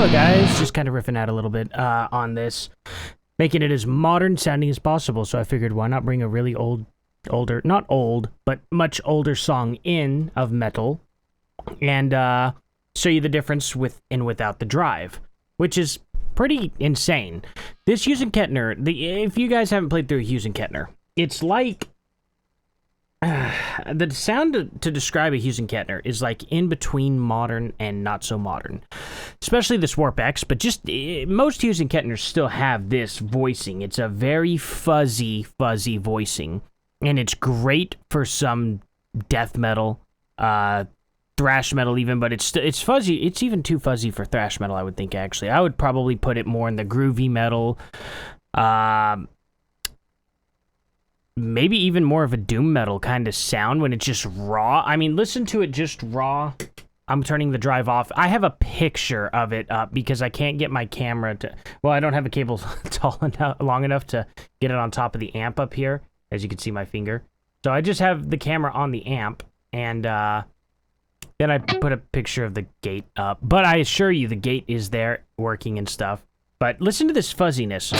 Hello guys, just kind of riffing out a little bit on this, making it as modern sounding as possible, so I figured why not bring a really older, not old, but much older song in of metal, and show you the difference with and without the drive, which is pretty insane. This Hughes Kettner, if you guys haven't played through Hughes Kettner, it's like, the sound to describe a Hughes Kettner is like in between modern and not so modern. Especially this Warp X, but just most Hughes Kettners still have this voicing. It's a very fuzzy voicing. And it's great for some death metal, thrash metal even, but it's fuzzy. It's even too fuzzy for thrash metal, I would think, actually. I would probably put it more in the groovy metal, maybe even more of a doom metal kind of sound when it's just raw. I mean, listen to it just raw. I'm turning the drive off. I have a picture of it up because I can't get my camera to... Well, I don't have a cable long enough to get it on top of the amp up here, as you can see my finger. So I just have the camera on the amp, and then I put a picture of the gate up. But I assure you the gate is there working and stuff. But listen to this fuzziness.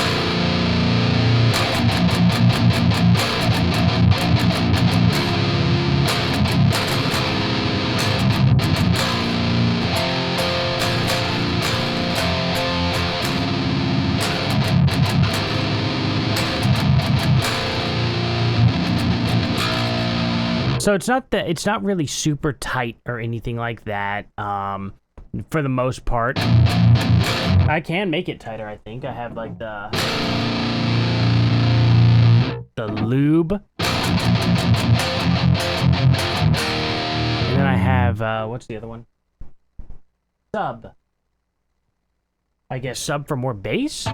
So it's not really super tight or anything like that, for the most part. I can make it tighter, I think. I have, like, the lube. And then I have, what's the other one? Sub. I guess sub for more bass?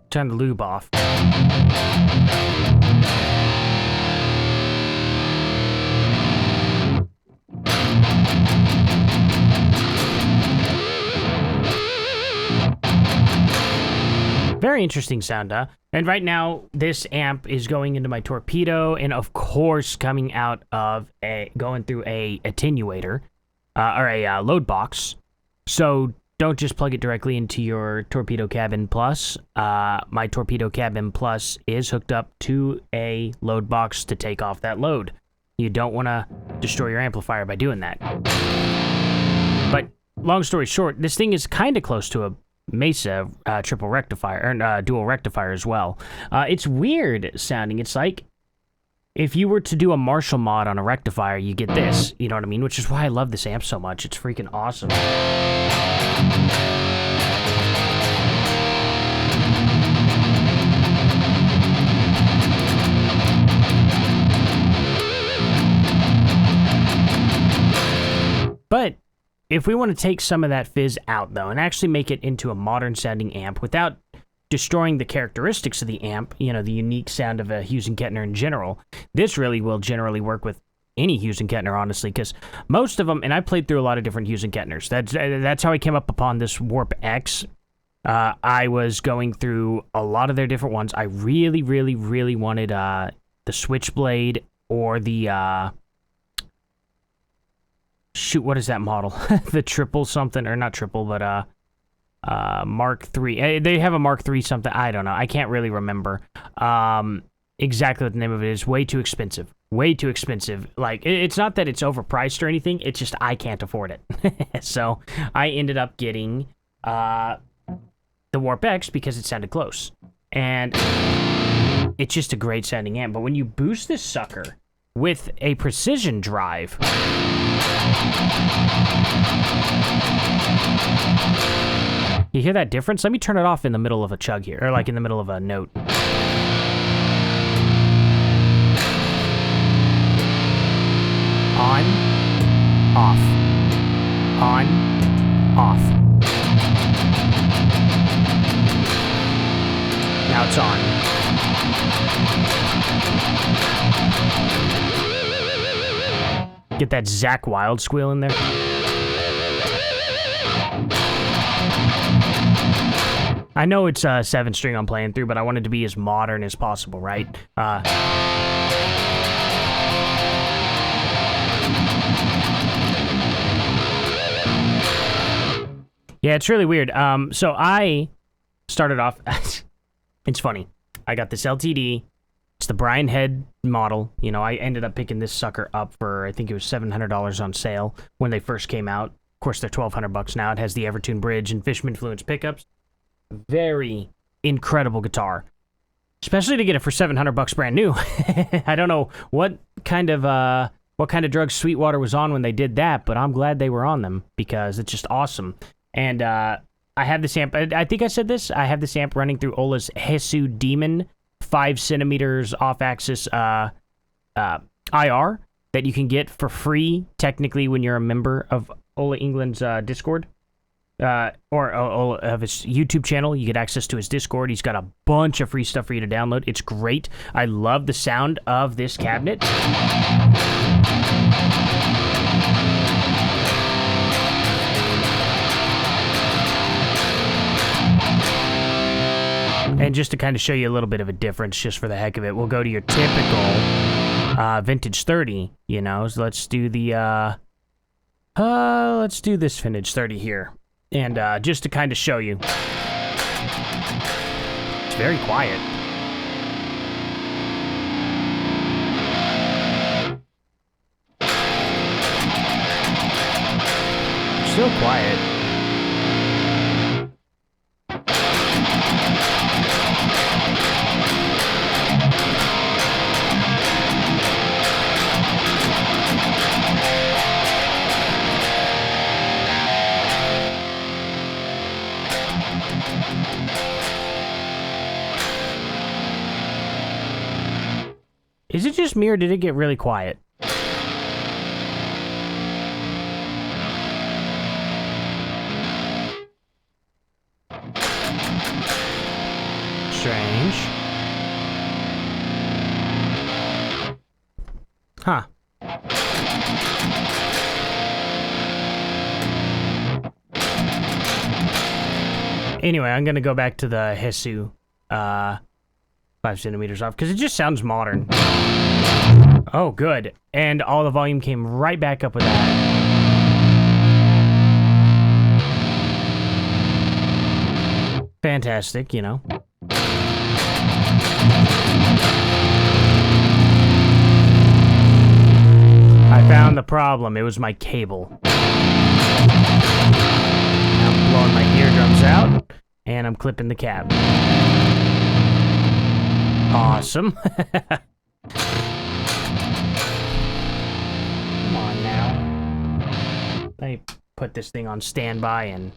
Turn the lube off. Very interesting sound, huh? And right now, this amp is going into my torpedo, and of course, coming out of going through a attenuator, or a load box. So don't just plug it directly into your Torpedo Cabin Plus. My Torpedo Cabin Plus is hooked up to a load box to take off that load. You don't want to destroy your amplifier by doing that. But long story short, this thing is kind of close to a Mesa triple rectifier, or dual rectifier as well. It's weird sounding. It's like if you were to do a Marshall mod on a rectifier, you get this. You know what I mean? Which is why I love this amp so much. It's freaking awesome. But if we want to take some of that fizz out, though, and actually make it into a modern-sounding amp without destroying the characteristics of the amp, you know, the unique sound of a Hughes Kettner in general, this really will generally work with any Hughes Kettner, honestly, because most of them, and I played through a lot of different Hughes Kettners. That's how I came up upon this Warp X. I was going through a lot of their different ones. I really wanted the Switchblade or the... shoot, what is that model? The triple something, or not triple, but Mark III. They have a Mark III something. I don't know. I can't really remember exactly what the name of it is. Way too expensive. Way too expensive. Like, it's not that it's overpriced or anything. It's just I can't afford it. So I ended up getting the Warp X because it sounded close. And it's just a great sounding amp. But when you boost this sucker with a precision drive... You hear that difference? Let me turn it off in the middle of a chug here, or like in the middle of a note. On, off. On, off. Now it's on. Get that Zakk Wylde squeal in there. I know it's 7-string I'm playing through, but I wanted to be as modern as possible, right? Yeah, it's really weird. So I started off... It's funny. I got this LTD. It's the Brian Head model. You know, I ended up picking this sucker up for, I think it was $700 on sale when they first came out. Of course, they're $1,200 now. It has the Evertune bridge and Fishman Fluence pickups. Very incredible guitar. Especially to get it for $700 brand new. I don't know what kind of drugs Sweetwater was on when they did that, but I'm glad they were on them because it's just awesome. And I have this amp. I think I said this. I have this amp running through Ola's Hesu Demon 5 centimeters off-axis IR that you can get for free, technically, when you're a member of Ola England's Discord. Or of his YouTube channel. You get access to his Discord. He's got a bunch of free stuff for you to download. It's great. I love the sound of this cabinet. And just to kind of show you a little bit of a difference, just for the heck of it, we'll go to your typical vintage 30, you know. So let's do the let's do this vintage 30 here. And just to kind of show you, it's very quiet. Still quiet. Is it just me, or did it get really quiet? Strange. Huh. Anyway, I'm gonna go back to the Hesu 5 centimeters off, because it just sounds modern. Oh, good. And all the volume came right back up with that. Fantastic, you know. I found the problem. It was my cable. I'm blowing my eardrums out, and I'm clipping the cab. Awesome. Come on now. Let me put this thing on standby and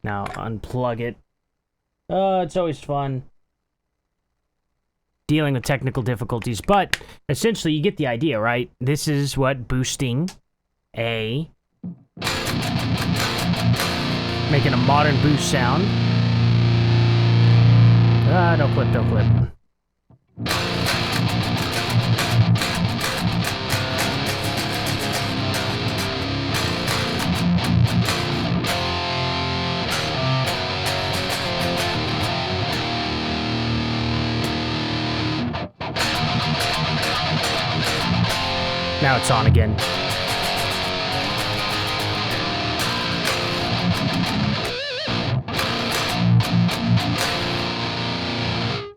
now unplug it. Oh, it's always fun dealing with technical difficulties, but essentially you get the idea, right? This is what boosting making a modern boost sound. Don't clip, don't clip. Now it's on again.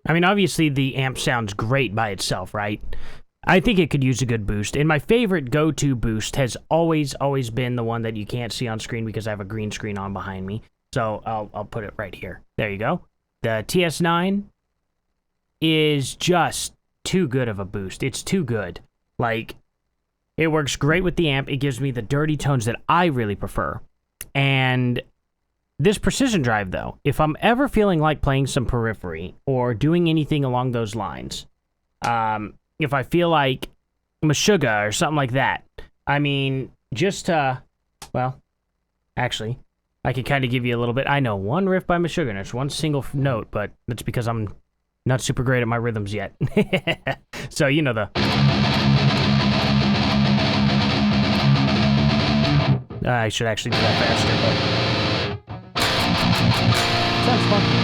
I mean, obviously the amp sounds great by itself, right? I think it could use a good boost. And my favorite go-to boost has always been the one that you can't see on screen because I have a green screen on behind me. So I'll put it right here. There you go. The TS9 is just too good of a boost. It's too good. Like, it works great with the amp. It gives me the dirty tones that I really prefer. And this precision drive, though, if I'm ever feeling like playing some periphery or doing anything along those lines, if I feel like Meshuggah or something like that, I mean, just, well, actually, I can kind of give you a little bit. I know one riff by Meshuggah, and it's one single note, but that's because I'm not super great at my rhythms yet. So, you know the... I should actually do that faster, but... Sounds funky.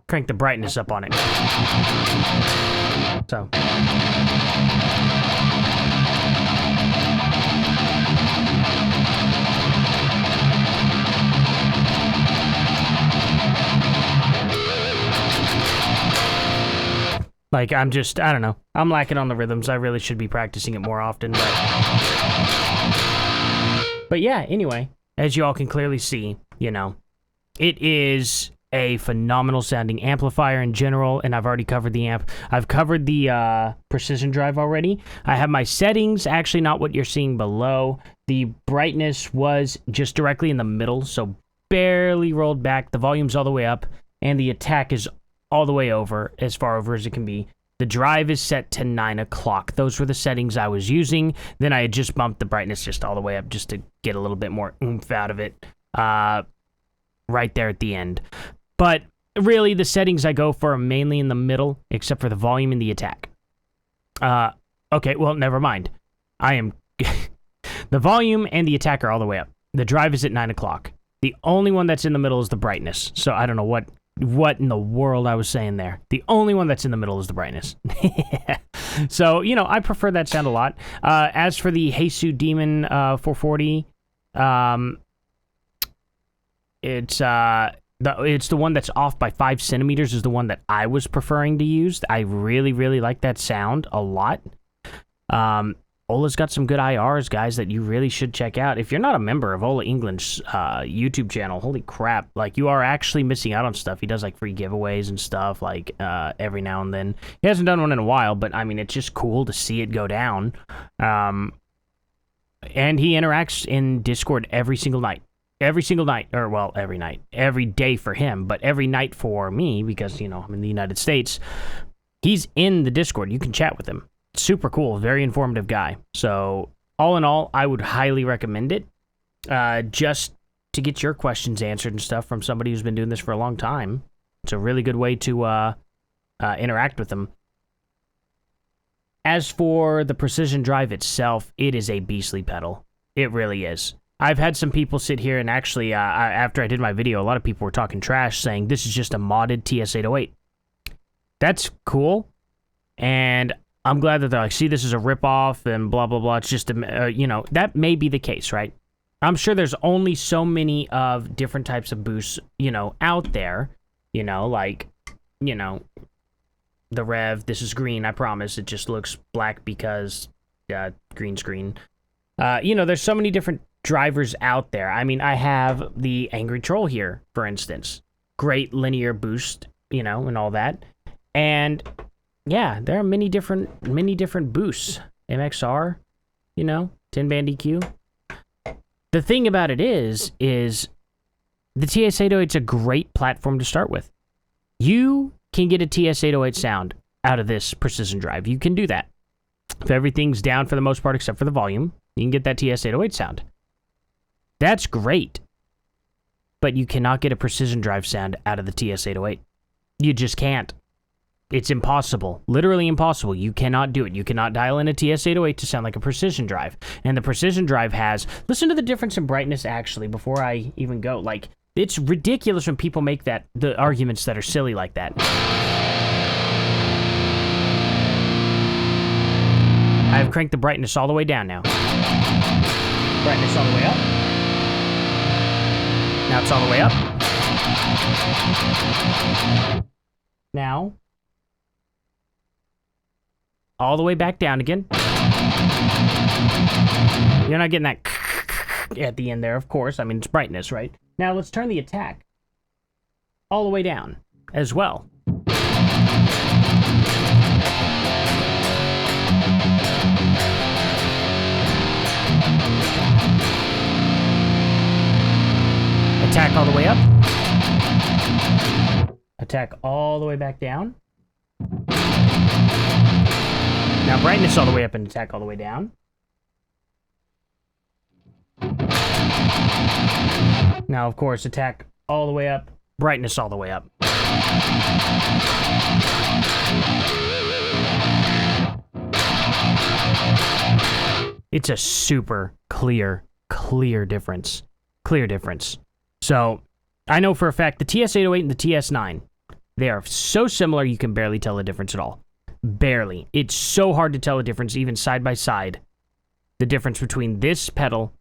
Crank the brightness up on it. So. Like, I don't know. I'm lacking on the rhythms. I really should be practicing it more often. But yeah, anyway, as you all can clearly see, you know, it is a phenomenal sounding amplifier in general, and I've already covered the amp. I've covered the precision drive already. I have my settings, actually not what you're seeing below. The brightness was just directly in the middle, so barely rolled back. The volume's all the way up, and the attack is all the way over, as far over as it can be. The drive is set to 9 o'clock. Those were the settings I was using. Then I had just bumped the brightness just all the way up just to get a little bit more oomph out of it right there at the end. But really, the settings I go for are mainly in the middle, except for the volume and the attack. Okay, well, never mind. I am... The volume and the attack are all the way up. The drive is at 9 o'clock. The only one that's in the middle is the brightness. So I don't know what in the world I was saying there. The only one that's in the middle is the brightness. So, you know, I prefer that sound a lot. As for the Heisu Demon 440, it's the one that's off by 5 centimeters is the one that I was preferring to use. I really, really like that sound a lot. Ola's got some good IRs, guys, that you really should check out. If you're not a member of Ola England's YouTube channel, holy crap, like, you are actually missing out on stuff. He does, like, free giveaways and stuff, like, every now and then. He hasn't done one in a while, but, I mean, it's just cool to see it go down. And he interacts in Discord every single night. Every single night, or, well, every night. Every day for him, but every night for me, because, you know, I'm in the United States. He's in the Discord. You can chat with him. Super cool, very informative guy. So, all in all, I would highly recommend it. Just to get your questions answered and stuff from somebody who's been doing this for a long time. It's a really good way to interact with them. As for the precision drive itself, it is a beastly pedal. It really is. I've had some people sit here and actually, after I did my video, a lot of people were talking trash saying this is just a modded TS-808. That's cool. And I'm glad that they're like, see, this is a ripoff and blah, blah, blah. It's just, you know, that may be the case, right? I'm sure there's only so many of different types of boosts, you know, out there. You know, like, you know, the Rev, this is green, I promise. It just looks black because green screen. You know, there's so many different drivers out there. I mean, I have the Angry Troll here, for instance. Great linear boost, you know, and all that. And yeah, there are many different boosts. MXR, you know, 10-band EQ. The thing about it is the TS-808's a great platform to start with. You can get a TS-808 sound out of this precision drive. You can do that. If everything's down for the most part except for the volume, you can get that TS-808 sound. That's great. But you cannot get a precision drive sound out of the TS-808. You just can't. It's impossible. Literally impossible. You cannot do it. You cannot dial in a TS-808 to sound like a precision drive. And the precision drive has... Listen to the difference in brightness, actually, before I even go. Like, it's ridiculous when people make the arguments that are silly like that. I've cranked the brightness all the way down now. Brightness all the way up. Now it's all the way up. Now... all the way back down again. You're not getting that at the end there, of course. I mean, it's brightness, right? Now, let's turn the attack all the way down as well. Attack all the way up. Attack all the way back down. Now, brightness all the way up and attack all the way down. Now, of course, attack all the way up, brightness all the way up. It's a super clear difference. Clear difference. So, I know for a fact the TS-808 and the TS-9, they are so similar you can barely tell the difference at all. Barely. It's so hard to tell the difference, even side by side. The difference between this pedal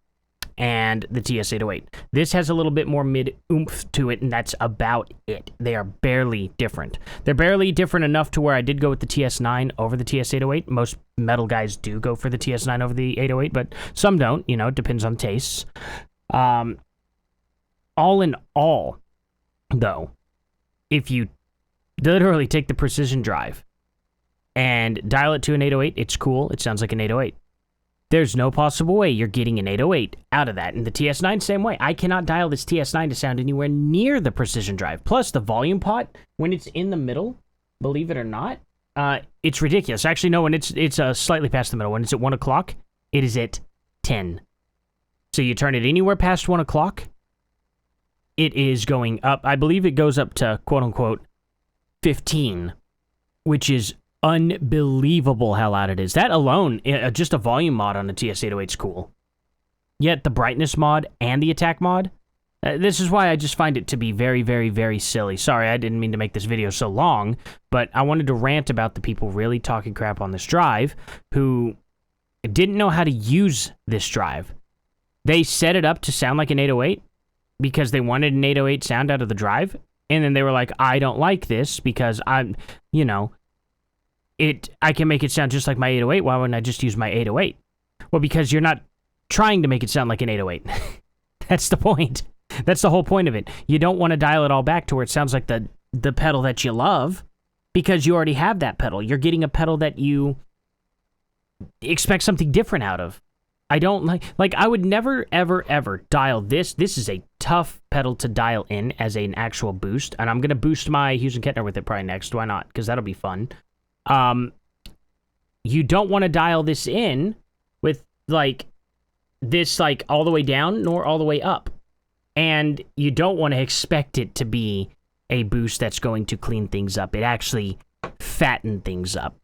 and the TS-808. This has a little bit more mid-oomph to it, and that's about it. They are barely different. They're barely different enough to where I did go with the TS-9 over the TS-808. Most metal guys do go for the TS-9 over the 808, but some don't. You know, it depends on tastes. All in all, though, if you literally take the precision drive and dial it to an 808, it's cool. It sounds like an 808. There's no possible way you're getting an 808 out of that. And the TS-9, same way. I cannot dial this TS-9 to sound anywhere near the precision drive. Plus, the volume pot, when it's in the middle, believe it or not, it's ridiculous. Actually, no, when it's slightly past the middle. When it's at 1 o'clock, it is at 10. So you turn it anywhere past 1 o'clock, it is going up. I believe it goes up to, quote-unquote, 15, which is unbelievable how loud it is. That alone, just a volume mod on the TS-808 is cool. Yet the brightness mod and the attack mod, this is why I just find it to be very, very, very silly. Sorry, I didn't mean to make this video so long, but I wanted to rant about the people really talking crap on this drive who didn't know how to use this drive. They set it up to sound like an 808 because they wanted an 808 sound out of the drive, and then they were like, I don't like this because I'm, you know, I can make it sound just like my 808. Why wouldn't I just use my 808? Well, because you're not trying to make it sound like an 808. That's the point. That's the whole point of it. You don't want to dial it all back to where it sounds like the pedal that you love because you already have that pedal. You're getting a pedal that you expect something different out of. I don't like I would never, ever, ever dial this. This is a tough pedal to dial in as an actual boost. And I'm going to boost my Hughes Kettner with it probably next. Why not? Because that'll be fun. You don't want to dial this in with, like, this, like, all the way down nor all the way up. And you don't want to expect it to be a boost that's going to clean things up. It actually fatten things up.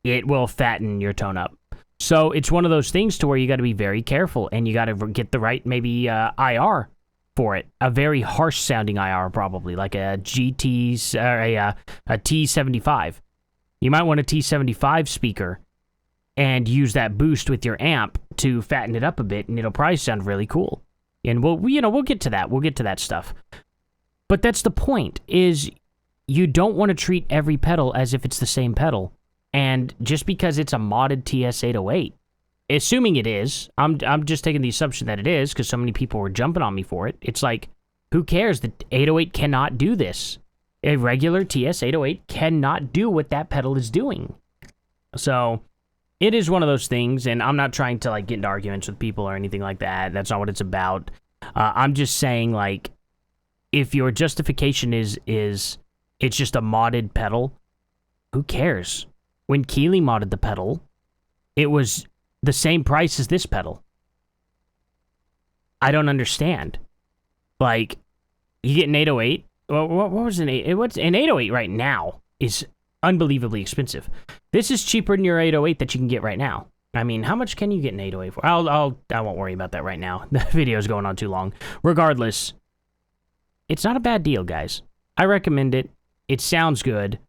It will fatten your tone up. So it's one of those things to where you got to be very careful, and you got to get the right, maybe, IR for it. A very harsh sounding IR, probably, like a GT, or a T75. You might want a T75 speaker and use that boost with your amp to fatten it up a bit, and it'll probably sound really cool. And we'll get to that. We'll get to that stuff. But that's the point, is you don't want to treat every pedal as if it's the same pedal. And just because it's a modded TS-808, assuming it is, I'm just taking the assumption that it is, because so many people were jumping on me for it. It's like, who cares? The 808 cannot do this. A regular TS-808 cannot do what that pedal is doing. So, it is one of those things, and I'm not trying to, like, get into arguments with people or anything like that. That's not what it's about. I'm just saying, like, if your justification is it's just a modded pedal, who cares? When Keeley modded the pedal, it was the same price as this pedal. I don't understand. Like, you get an 808. Well, what was an 808? What's an 808 right now is unbelievably expensive. This is cheaper than your 808 that you can get right now. I mean, how much can you get an 808 for? I won't worry about that right now. The video's going on too long. Regardless, it's not a bad deal, guys. I recommend it. It sounds good.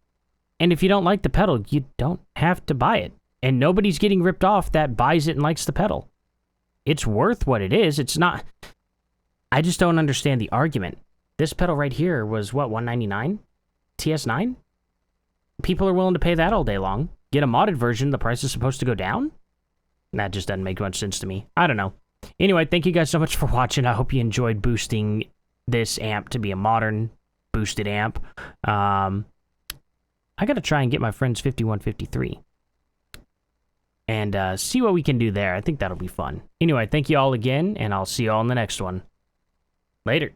And if you don't like the pedal, you don't have to buy it. And nobody's getting ripped off that buys it and likes the pedal. It's worth what it is. It's not... I just don't understand the argument. This pedal right here was, what, $199? TS9? People are willing to pay that all day long. Get a modded version, the price is supposed to go down? That just doesn't make much sense to me. I don't know. Anyway, thank you guys so much for watching. I hope you enjoyed boosting this amp to be a modern boosted amp. I gotta try and get my friend's 5153 and see what we can do there. I think that'll be fun. Anyway, thank you all again, and I'll see you all in the next one. Later.